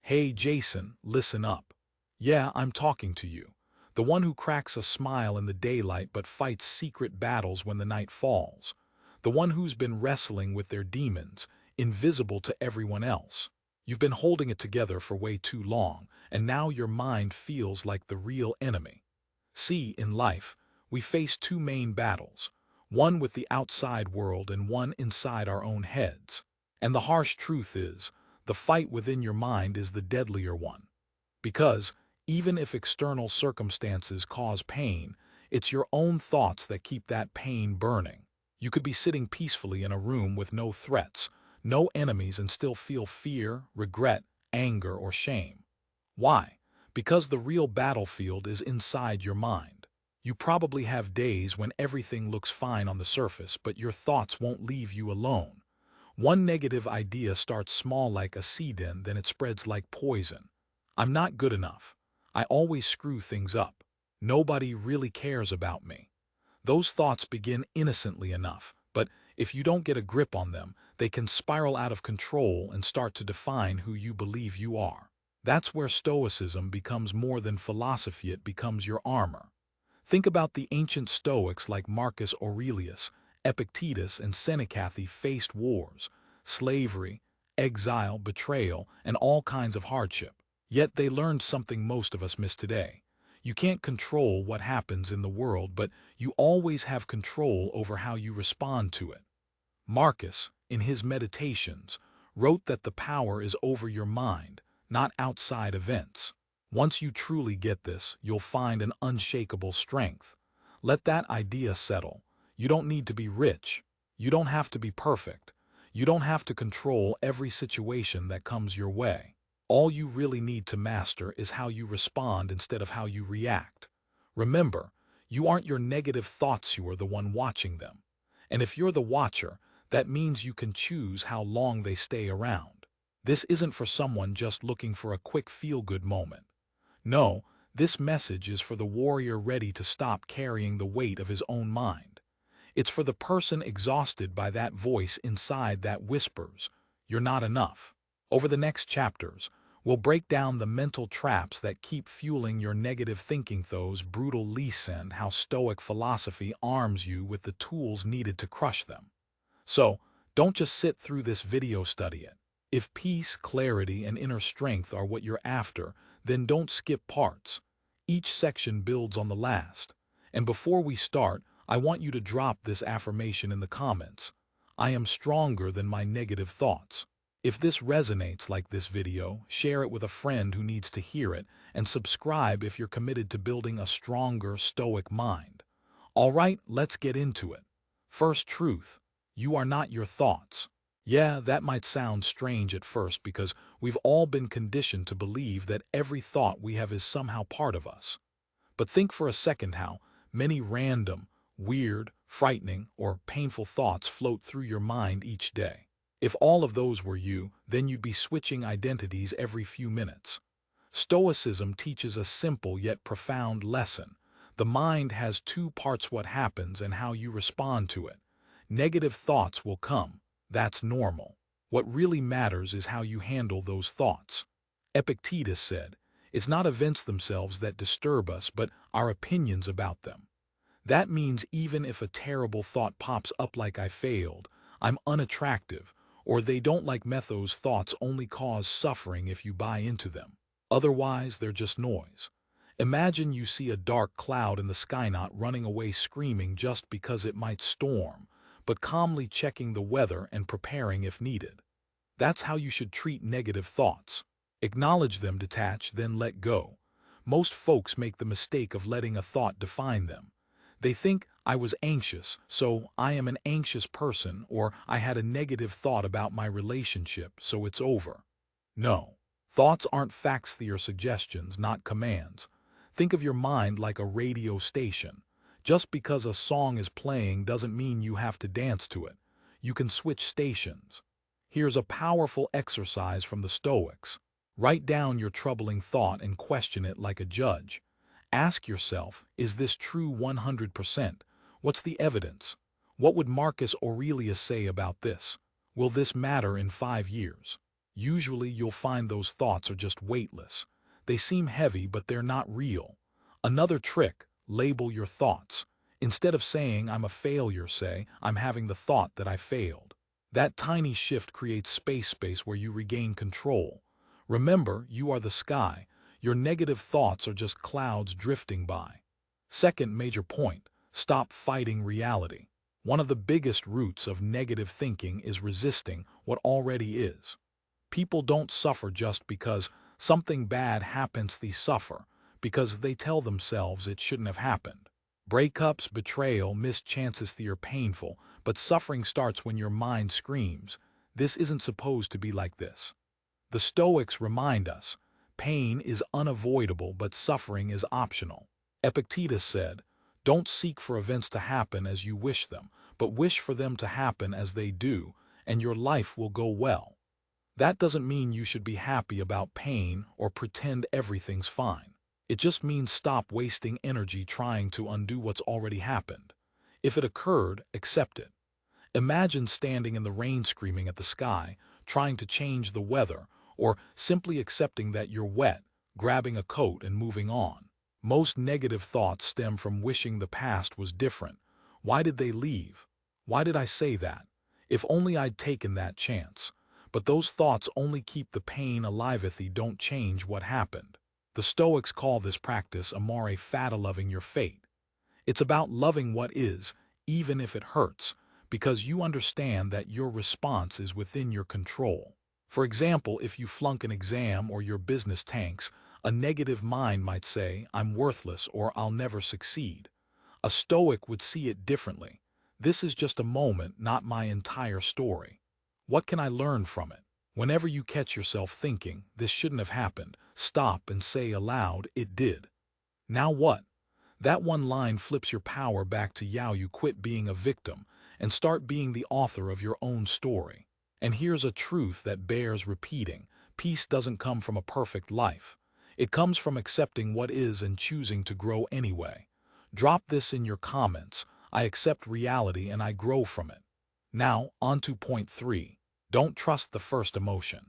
Hey Jason, listen up. Yeah, I'm talking to you. The one who cracks a smile in the daylight but fights secret battles when the night falls. The one who's been wrestling with their demons, invisible to everyone else. You've been holding it together for way too long, and now your mind feels like the real enemy. See, in life, we face two main battles, one with the outside world and one inside our own heads. And the harsh truth is, the fight within your mind is the deadlier one. Because, even if external circumstances cause pain, it's your own thoughts that keep that pain burning. You could be sitting peacefully in a room with no threats, no enemies, and still feel fear, regret, anger, or shame. Why? Because the real battlefield is inside your mind. You probably have days when everything looks fine on the surface, but your thoughts won't leave you alone. One negative idea starts small like a seed, and then it spreads like poison. I'm not good enough. I always screw things up. Nobody really cares about me. Those thoughts begin innocently enough, but if you don't get a grip on them, they can spiral out of control and start to define who you believe you are. That's where Stoicism becomes more than philosophy, it becomes your armor. Think about the ancient Stoics like Marcus Aurelius, Epictetus, and Seneca. They faced wars, slavery, exile, betrayal, and all kinds of hardship. Yet they learned something most of us miss today. You can't control what happens in the world, but you always have control over how you respond to it. Marcus, in his Meditations, wrote that the power is over your mind, not outside events. Once you truly get this, you'll find an unshakable strength. Let that idea settle. You don't need to be rich. You don't have to be perfect. You don't have to control every situation that comes your way. All you really need to master is how you respond instead of how you react. Remember, you aren't your negative thoughts, you are the one watching them. And if you're the watcher, that means you can choose how long they stay around. This isn't for someone just looking for a quick feel-good moment. No, this message is for the warrior ready to stop carrying the weight of his own mind. It's for the person exhausted by that voice inside that whispers, "You're not enough." Over the next chapters, we'll break down the mental traps that keep fueling your negative thinking, those brutal leases, and how Stoic philosophy arms you with the tools needed to crush them. So, don't just sit through this video, study it. If peace, clarity, and inner strength are what you're after, then don't skip parts. Each section builds on the last. And before we start, I want you to drop this affirmation in the comments. I am stronger than my negative thoughts. If this resonates like this video, share it with a friend who needs to hear it, and subscribe if you're committed to building a stronger Stoic mind. All right, let's get into it. First truth, you are not your thoughts. Yeah, that might sound strange at first because we've all been conditioned to believe that every thought we have is somehow part of us. But think for a second how many random, weird, frightening, or painful thoughts float through your mind each day. If all of those were you, then you'd be switching identities every few minutes. Stoicism teaches a simple yet profound lesson. The mind has two parts: what happens and how you respond to it. Negative thoughts will come. That's normal. What really matters is how you handle those thoughts. Epictetus said, "It's not events themselves that disturb us, but our opinions about them." That means even if a terrible thought pops up like "I failed," "I'm unattractive," or "they don't like me," those thoughts only cause suffering if you buy into them. Otherwise, they're just noise. Imagine you see a dark cloud in the sky, not running away screaming just because it might storm, but calmly checking the weather and preparing if needed. That's how you should treat negative thoughts. Acknowledge them, detach, then let go. Most folks make the mistake of letting a thought define them. They think, "I was anxious, so I am an anxious person," or "I had a negative thought about my relationship, so it's over." No. Thoughts aren't facts, they are suggestions, not commands. Think of your mind like a radio station. Just because a song is playing doesn't mean you have to dance to it. You can switch stations. Here's a powerful exercise from the Stoics. Write down your troubling thought and question it like a judge. Ask yourself, is this true 100%? What's the evidence? What would Marcus Aurelius say about this? Will this matter in 5 years? Usually you'll find those thoughts are just weightless. They seem heavy, but they're not real. Another trick, label your thoughts. Instead of saying, I'm a failure, say, I'm having the thought that I failed. That tiny shift creates space where you regain control. Remember, you are the sky. Your negative thoughts are just clouds drifting by. Second major point, stop fighting reality. One of the biggest roots of negative thinking is resisting what already is. People don't suffer just because something bad happens, they suffer because they tell themselves it shouldn't have happened. Breakups, betrayal, missed chances, they are painful, but suffering starts when your mind screams, this isn't supposed to be like this. The Stoics remind us, pain is unavoidable but suffering is optional. Epictetus said, don't seek for events to happen as you wish them, but wish for them to happen as they do, and your life will go well. That doesn't mean you should be happy about pain or pretend everything's fine. It just means stop wasting energy trying to undo what's already happened. If it occurred, accept it. Imagine standing in the rain screaming at the sky, trying to change the weather, or simply accepting that you're wet, grabbing a coat and moving on. Most negative thoughts stem from wishing the past was different. Why did they leave? Why did I say that? If only I'd taken that chance. But those thoughts only keep the pain alive if they don't change what happened. The Stoics call this practice amore fata, loving your fate. It's about loving what is, even if it hurts, because you understand that your response is within your control. For example, if you flunk an exam or your business tanks, a negative mind might say, I'm worthless or I'll never succeed. A Stoic would see it differently. This is just a moment, not my entire story. What can I learn from it? Whenever you catch yourself thinking, this shouldn't have happened, stop and say aloud, it did. Now what? That one line flips your power back to you quit being a victim and start being the author of your own story. And here's a truth that bears repeating. Peace doesn't come from a perfect life. It comes from accepting what is and choosing to grow anyway. Drop this in your comments. I accept reality and I grow from it. Now, on to point 3. Don't trust the first emotion.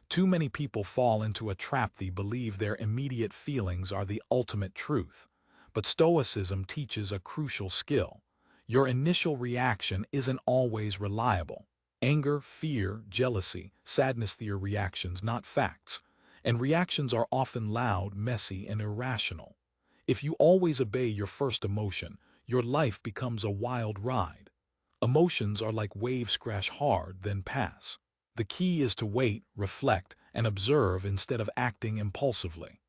Too many people fall into a trap. They believe their immediate feelings are the ultimate truth. But Stoicism teaches a crucial skill. Your initial reaction isn't always reliable. Anger, fear, jealousy, sadness, they are reactions, not facts. And reactions are often loud, messy, and irrational. If you always obey your first emotion, your life becomes a wild ride. Emotions are like waves, crash hard, then pass. The key is to wait, reflect, and observe instead of acting impulsively.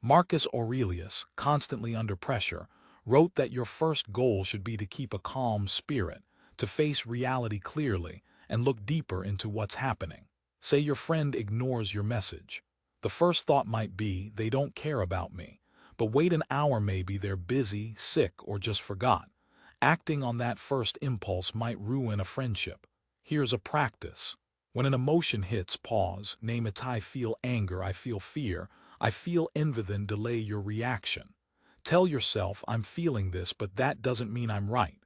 Marcus Aurelius, constantly under pressure, wrote that your first goal should be to keep a calm spirit, to face reality clearly, and look deeper into what's happening. Say your friend ignores your message. The first thought might be, they don't care about me. But wait an hour, maybe they're busy, sick, or just forgot. Acting on that first impulse might ruin a friendship. Here's a practice. When an emotion hits, pause, name it. I feel anger, I feel fear, I feel envy, then delay your reaction. Tell yourself, I'm feeling this, but that doesn't mean I'm right.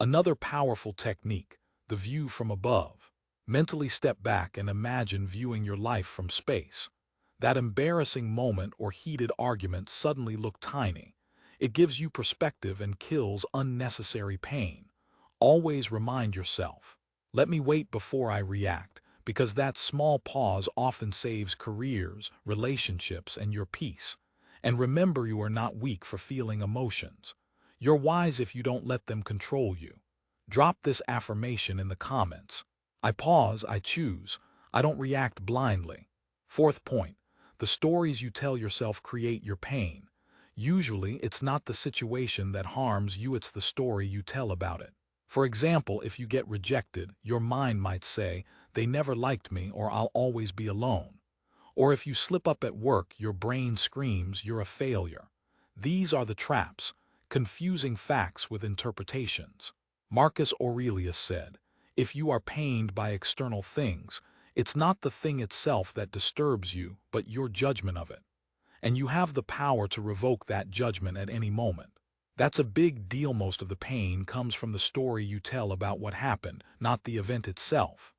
Another powerful technique, the view from above. Mentally step back and imagine viewing your life from space. That embarrassing moment or heated argument suddenly look tiny. It gives you perspective and kills unnecessary pain. Always remind yourself, let me wait before I react, because that small pause often saves careers, relationships, and your peace. And remember, you are not weak for feeling emotions. You're wise if you don't let them control you. Drop this affirmation in the comments. I pause, I choose, I don't react blindly. Fourth point, the stories you tell yourself create your pain. Usually, it's not the situation that harms you, it's the story you tell about it. For example, if you get rejected, your mind might say, they never liked me or I'll always be alone. Or if you slip up at work, your brain screams, you're a failure. These are the traps, confusing facts with interpretations. Marcus Aurelius said, if you are pained by external things, it's not the thing itself that disturbs you, but your judgment of it. And you have the power to revoke that judgment at any moment. That's a big deal. Most of the pain comes from the story you tell about what happened, not the event itself.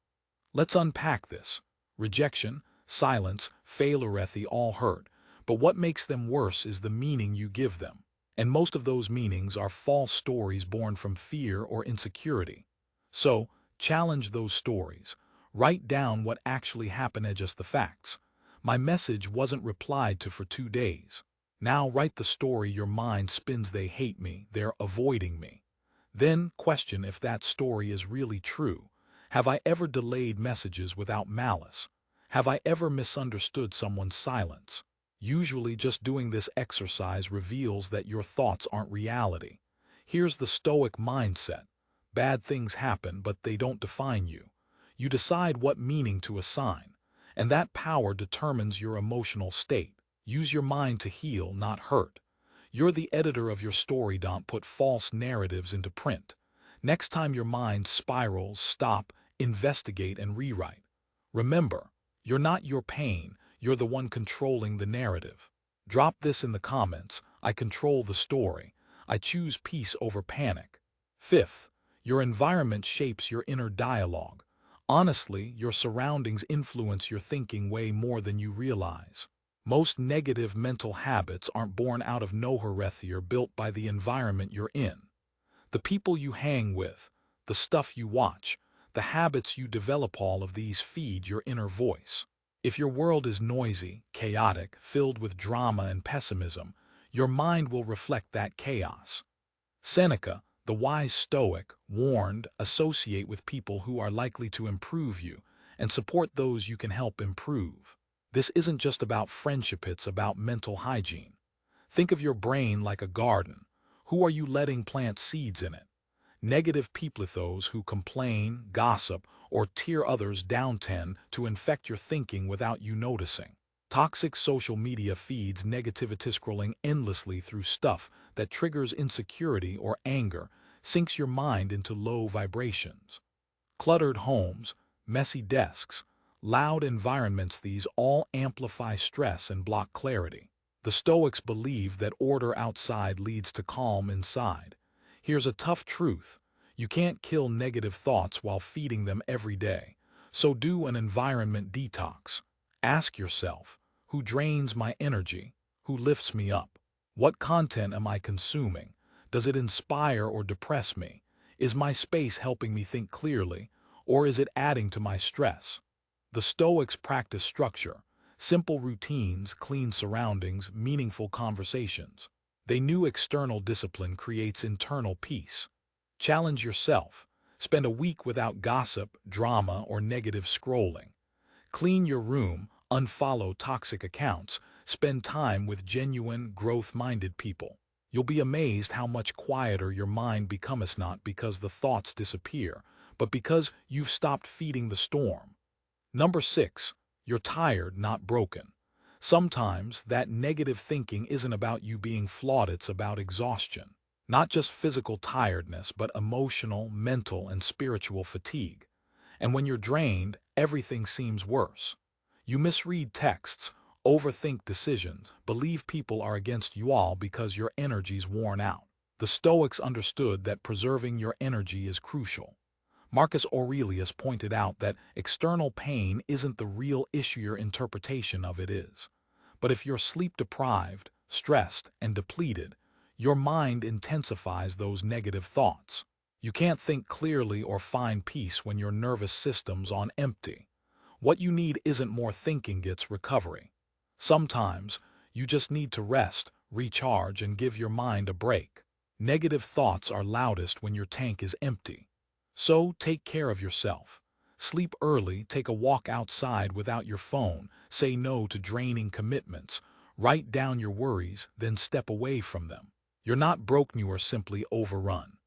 Let's unpack this. Rejection, silence, failure all hurt, but what makes them worse is the meaning you give them. And most of those meanings are false stories born from fear or insecurity. So, challenge those stories. Write down what actually happened and just the facts. My message wasn't replied to for 2 days. Now write the story your mind spins. They hate me, they're avoiding me. Then question if that story is really true. Have I ever delayed messages without malice? Have I ever misunderstood someone's silence? Usually just doing this exercise reveals that your thoughts aren't reality. Here's the Stoic mindset. Bad things happen, but they don't define you. You decide what meaning to assign, and that power determines your emotional state. Use your mind to heal, not hurt. You're the editor of your story. Don't put false narratives into print. Next time your mind spirals, stop, investigate, and rewrite. Remember, you're not your pain, you're the one controlling the narrative. Drop this in the comments. I control the story. I choose peace over panic. Fifth, your environment shapes your inner dialogue. Honestly, your surroundings influence your thinking way more than you realize. Most negative mental habits aren't born out of nowhere, they're built by the environment you're in. The people you hang with, the stuff you watch, the habits you develop, all of these feed your inner voice. If your world is noisy, chaotic, filled with drama and pessimism, your mind will reflect that chaos. Seneca, the wise Stoic, warned, associate with people who are likely to improve you and support those you can help improve. This isn't just about friendship, it's about mental hygiene. Think of your brain like a garden. Who are you letting plant seeds in it? Negative people, those who complain, gossip, or tear others down, tend to infect your thinking without you noticing. Toxic social media feeds negativity, scrolling endlessly through stuff that triggers insecurity or anger, sinks your mind into low vibrations. Cluttered homes, messy desks, loud environments, these all amplify stress and block clarity. The Stoics believe that order outside leads to calm inside. Here's a tough truth. You can't kill negative thoughts while feeding them every day. So do an environment detox. Ask yourself, who drains my energy? Who lifts me up? What content am I consuming? Does it inspire or depress me? Is my space helping me think clearly, or is it adding to my stress? The Stoics practice structure, simple routines, clean surroundings, meaningful conversations. They knew external discipline creates internal peace. Challenge yourself. Spend a week without gossip, drama, or negative scrolling. Clean your room, unfollow toxic accounts, spend time with genuine, growth-minded people. You'll be amazed how much quieter your mind becomes, not because the thoughts disappear, but because you've stopped feeding the storm. Number 6. You're tired, not broken. Sometimes that negative thinking isn't about you being flawed, it's about exhaustion. Not just physical tiredness, but emotional, mental, and spiritual fatigue. And when you're drained, everything seems worse. You misread texts, overthink decisions, believe people are against you, all because your energy's worn out. The Stoics understood that preserving your energy is crucial. Marcus Aurelius pointed out that external pain isn't the real issue, your interpretation of it is. But if you're sleep-deprived, stressed, and depleted, your mind intensifies those negative thoughts. You can't think clearly or find peace when your nervous system's on empty. What you need isn't more thinking, it's recovery. Sometimes, you just need to rest, recharge, and give your mind a break. Negative thoughts are loudest when your tank is empty. So, take care of yourself. Sleep early, take a walk outside without your phone, say no to draining commitments, write down your worries, then step away from them. You're not broke, you are simply overrun.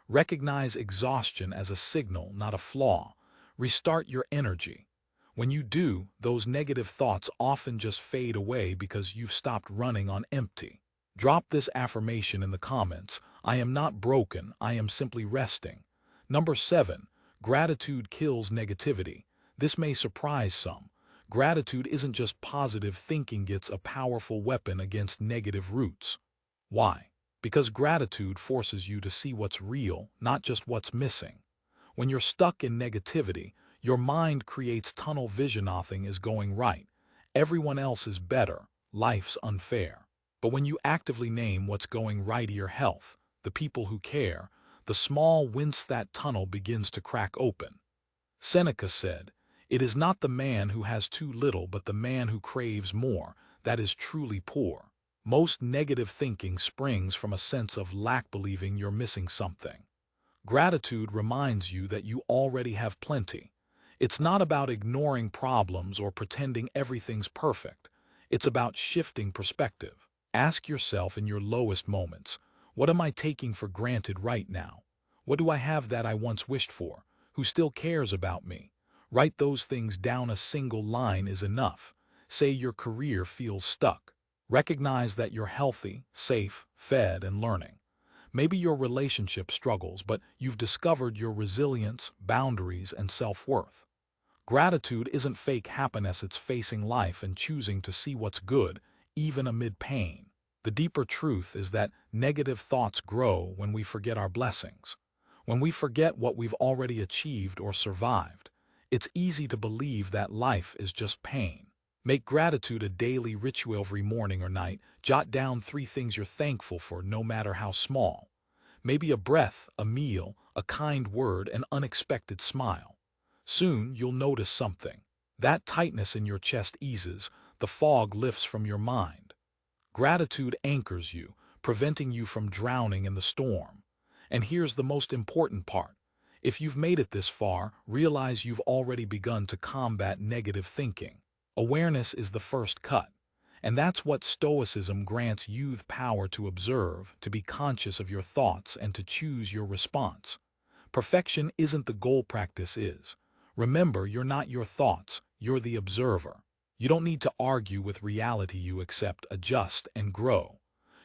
Recognize exhaustion as a signal, not a flaw. Restart your energy. When you do, those negative thoughts often just fade away because you've stopped running on empty. Drop this affirmation in the comments. I am not broken, I am simply resting. Number 7. Gratitude kills negativity. This may surprise some. Gratitude isn't just positive thinking, it's a powerful weapon against negative roots. Why? Because gratitude forces you to see what's real, not just what's missing. When you're stuck in negativity, Your mind creates tunnel vision. Nothing is going right. Everyone else is better. Life's unfair. But when you actively name what's going right, your health, the people who care, the small whence that tunnel begins to crack open. Seneca said, "It is not the man who has too little but the man who craves more that is truly poor." Most negative thinking springs from a sense of lack, believing you're missing something. Gratitude reminds you that you already have plenty. It's not about ignoring problems or pretending everything's perfect. It's about shifting perspective. Ask yourself in your lowest moments, what am I taking for granted right now? What do I have that I once wished for? Who still cares about me? Write those things down. A single line is enough. Say your career feels stuck. Recognize that you're healthy, safe, fed, and learning. Maybe your relationship struggles, but you've discovered your resilience, boundaries, and self-worth. Gratitude isn't fake happiness, it's facing life and choosing to see what's good, even amid pain. The deeper truth is that negative thoughts grow when we forget our blessings. When we forget what we've already achieved or survived, it's easy to believe that life is just pain. Make gratitude a daily ritual. Every morning or night, jot down 3 things you're thankful for, no matter how small. Maybe a breath, a meal, a kind word, an unexpected smile. Soon you'll notice something. That tightness in your chest eases, the fog lifts from your mind. Gratitude anchors you, preventing you from drowning in the storm. And here's the most important part. If you've made it this far, realize you've already begun to combat negative thinking. Awareness is the first cut. And that's what Stoicism grants you: the power to observe, to be conscious of your thoughts, and to choose your response. Perfection isn't the goal, practice is. Remember, you're not your thoughts, you're the observer. You don't need to argue with reality, you accept, adjust, and grow.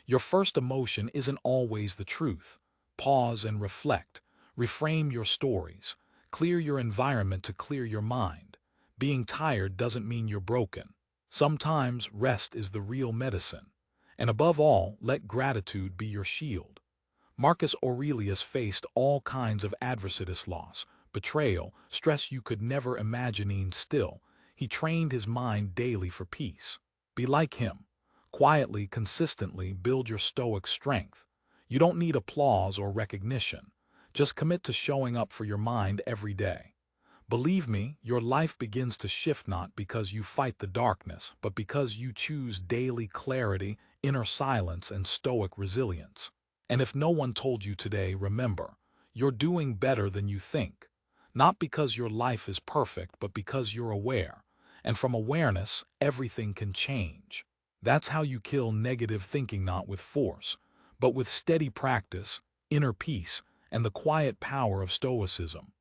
Your first emotion isn't always the truth. Pause and reflect. Reframe your stories. Clear your environment to clear your mind. Being tired doesn't mean you're broken. Sometimes rest is the real medicine. And above all, let gratitude be your shield. Marcus Aurelius faced all kinds of adversity: loss, betrayal, stress you could never imagine. Still, he trained his mind daily for peace. Be like him. Quietly, consistently build your Stoic strength. You don't need applause or recognition. Just commit to showing up for your mind every day. Believe me, your life begins to shift, not because you fight the darkness, but because you choose daily clarity, inner silence, and Stoic resilience. And if no one told you today, remember, you're doing better than you think. Not because your life is perfect, but because you're aware. And from awareness, everything can change. That's how you kill negative thinking, not with force, but with steady practice, inner peace, and the quiet power of Stoicism.